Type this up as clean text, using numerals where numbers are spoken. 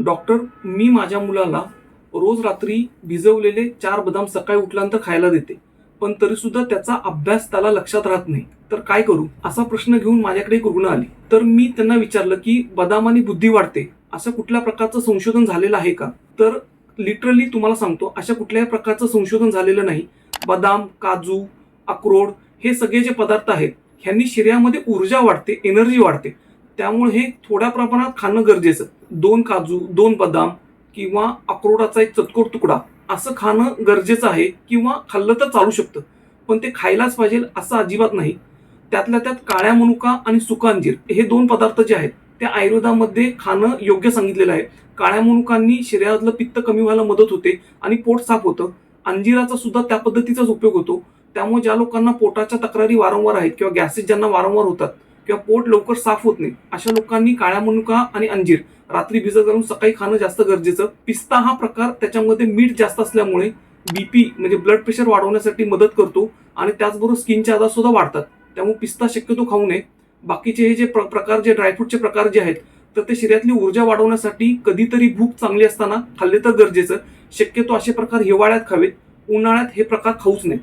Doctor, मी माझ्या मुलाला रोज रात्री भिजवलेले 4 बदाम सकाळी उठल्यानंतर खायला देते, पण तरी सुद्धा त्याचा अभ्यास त्याला लक्षात राहत नाही, तर काय करू? असा प्रश्न घेऊन माझ्याकडे एक रुग्ण आली. तर मी त्यांना विचारलं की बदामाने बुद्धी वाढते असं कुठल्या प्रकारचं संशोधन झालेलं आहे का? तर लिटरली तुम्हाला सांगतो, अशा कुठल्याही प्रकारचं संशोधन झालेलं नाही. बदाम, काजू, अक्रोड हे सगळे जे पदार्थ आहेत ह्यांनी शरीरामध्ये ऊर्जा वाढते, एनर्जी वाढते. त्यामुळे हे थोड्या प्रमाणात खाणं गरजेचं. 2 काजू, 2 बदाम किंवा अक्रोडाचा एक चतकोर तुकडा असं खाणं गरजेचं आहे, किंवा खाल्लं तर चालू शकतं, पण ते खायलाच पाहिजे असं अजिबात नाही. त्यातल्या त्यात काळ्या मनुका आणि सुका अंजीर हे 2 पदार्थ जे आहेत ते आयुर्वेदामध्ये खाणं योग्य सांगितलेलं आहे. काळ्या मनुकांनी शरीरातलं पित्त कमी व्हायला मदत होते आणि पोट साफ होतं. अंजिराचा सुद्धा त्या पद्धतीचाच उपयोग होतो. त्यामुळे ज्या लोकांना पोटाच्या तक्रारी वारंवार आहेत किंवा गॅसेस ज्यांना वारंवार होतात किंवा पोट लवकर साफ होत नाही, अशा लोकांनी काळ्या मनुका आणि अंजीर रात्री भिजत घालून सकाळी खाणं जास्त गरजेचं. पिस्ता हा प्रकार त्याच्यामध्ये मीठ जास्त असल्यामुळे बीपी म्हणजे ब्लड प्रेशर वाढवण्यासाठी मदत करतो आणि त्याचबरोबर स्किनचे आजार सुद्धा वाढतात. त्यामुळे पिस्ता शक्यतो खाऊ नये. बाकीचे हे जे प्रकार, जे ड्रायफ्रूटचे प्रकार जे आहेत, तर ते शरीरातली ऊर्जा वाढवण्यासाठी कधीतरी भूक चांगली असताना खाल्ले तर गरजेचं. शक्यतो असे प्रकार हिवाळ्यात खावेत, उन्हाळ्यात हे प्रकार खाऊच नयेत.